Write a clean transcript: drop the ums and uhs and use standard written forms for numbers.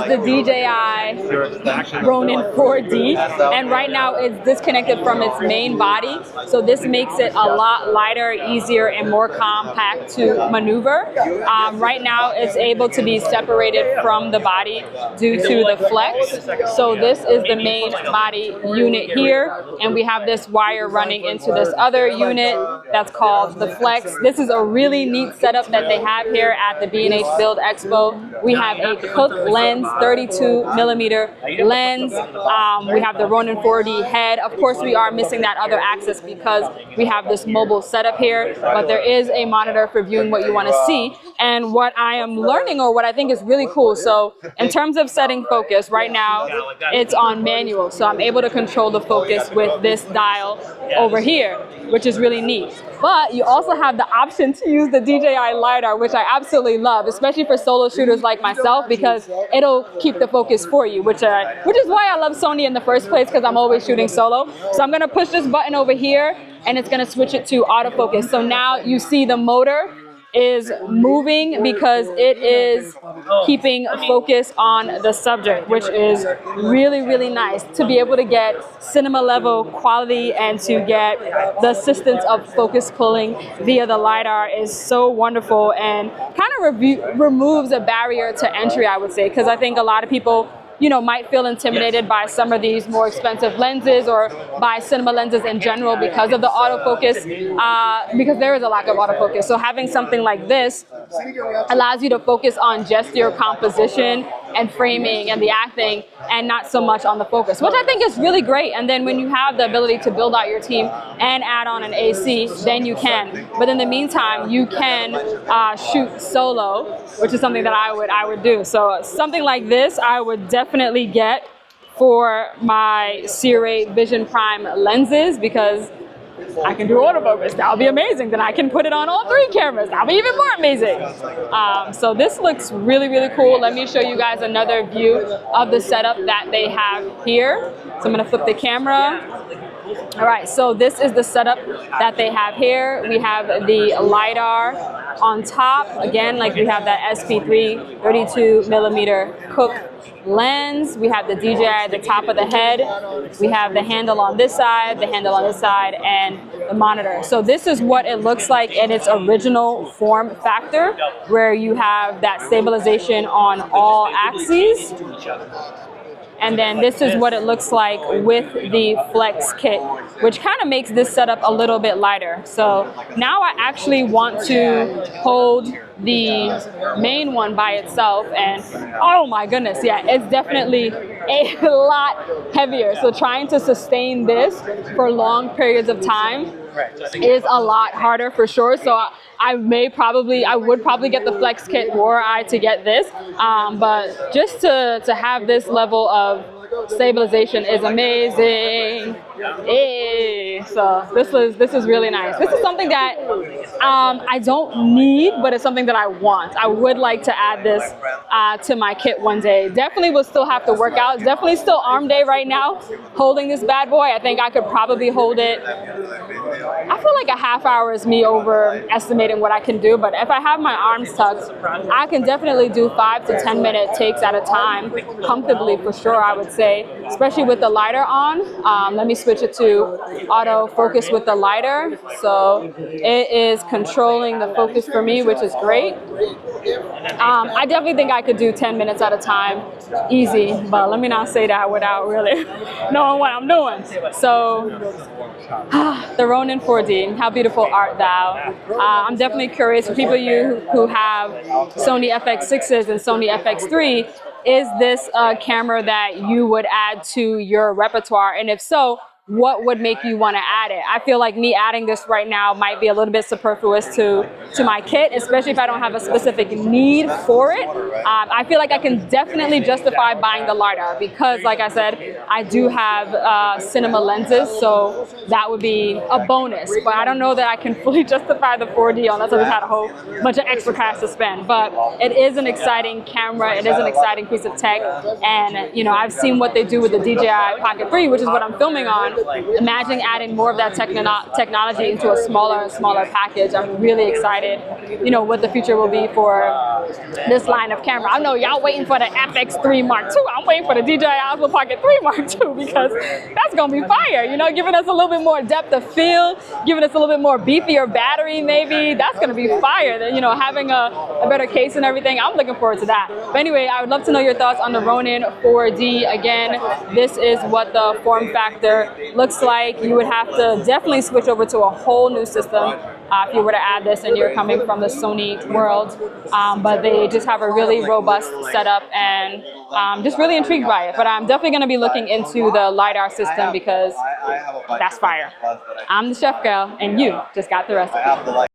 the DJI Ronin 4D, and right now it's disconnected from its main body, so this makes it a lot lighter, easier, and more compact to maneuver. Right now it's able to be separated from the body due to the flex. So this is the main body unit here, and we have this wire running into this other unit that's called the flex. This is a really neat setup that they have here at the B&H Build Expo. We have a Cook lens, 32mm lens. We have the Ronin 4D head. Of course, we are missing that other axis because we have this mobile setup here, but there is a monitor for viewing what you want to see. And what I am learning, or what I think is really cool, so in terms of setting focus, right now it's on manual, so I'm able to control the focus with this dial over here, which is really neat. But you also have the option to use the DJI LiDAR, which I absolutely love, especially for solo shooters like myself, because it'll keep the focus for you, which is why I love Sony in the first place, because I'm always shooting solo. So I'm gonna push this button over here, and it's gonna switch it to autofocus. So now you see the motor is moving because it is keeping focus on the subject, which is really, really nice to be able to get cinema level quality and to get the assistance of focus pulling via the LiDAR is so wonderful, and kind of removes a barrier to entry, I would say, because I think a lot of people might feel intimidated by some of these more expensive lenses or by cinema lenses in general because of the autofocus, because there is a lack of autofocus. So having something like this allows you to focus on just your composition and framing and the acting, and not so much on the focus, which I think is really great. And then when you have the ability to build out your team and add on an AC, then you can. But in the meantime, you can shoot solo, which is something that I would do. So something like this, I would definitely get for my Sierra Vision Prime lenses, because I can do autofocus. That'll be amazing. Then I can put it on all 3 cameras. That'll be even more amazing. So this looks really, really cool. Let me show you guys another view of the setup that they have here. So I'm gonna flip the camera. All right, so this is the setup that they have here. We have the LiDAR on top. Again, like we have that SP3 32mm Cook lens. We have the DJI at the top of the head. We have the handle on this side, the handle on this side, and the monitor. So this is what it looks like in its original form factor, where you have that stabilization on all axes. And then this is what it looks like with the Flex kit, which kind of makes this setup a little bit lighter. So now I actually want to hold the main one by itself, and oh my goodness, yeah, it's definitely a lot heavier. So trying to sustain this for long periods of time is a lot harder for sure. So I would probably get the Flex kit were I to get this, but just to have this level of stabilization is amazing. Hey, so this is really nice. This is something that I don't need, but it's something that I want. I would like to add this to my kit one day. Definitely will still have to work out. It's definitely still arm day right now, holding this bad boy. I think I could probably hold it. I feel like a half hour is me overestimating what I can do, but if I have my arms tucked, I can definitely do 5 to 10 minute takes at a time comfortably, for sure, I would say, especially with the LiDAR on. Let me switch it to auto focus with the LiDAR. So it is controlling the focus for me, which is great. I definitely think I could do 10 minutes at a time, easy, but let me not say that without really knowing what I'm doing. So the Ronin 4D, how beautiful art thou? I'm definitely curious for people who have Sony FX6s and Sony FX3, is this a camera that you would add to your repertoire? And if so, what would make you want to add it? I feel like me adding this right now might be a little bit superfluous to my kit, especially if I don't have a specific need for it. I feel like I can definitely justify buying the LiDAR because, like I said, I do have cinema lenses, so that would be a bonus. But I don't know that I can fully justify the 4D unless I just had a whole bunch of extra cash to spend. But it is an exciting camera. It is an exciting piece of tech. And, you know, I've seen what they do with the DJI Pocket 3, which is what I'm filming on. imagine adding more of that technology into a smaller and smaller package. I'm really excited, you know, what the future will be for this line of camera. I know y'all waiting for the FX3 Mark II. I'm waiting for the DJI Osmo Pocket 3 Mark II because that's gonna be fire, you know, giving us a little bit more depth of field, giving us a little bit more beefier battery maybe. That's gonna be fire. You know, having a better case and everything. I'm looking forward to that. But anyway, I would love to know your thoughts on the Ronin 4D. Again, this is what the form factor looks like. You would have to definitely switch over to a whole new system if you were to add this and you're coming from the Sony world. But they just have a really robust setup, and just really intrigued by it. But I'm definitely going to be looking into the LiDAR system because that's fire. I'm the chef gal, and you just got the recipe.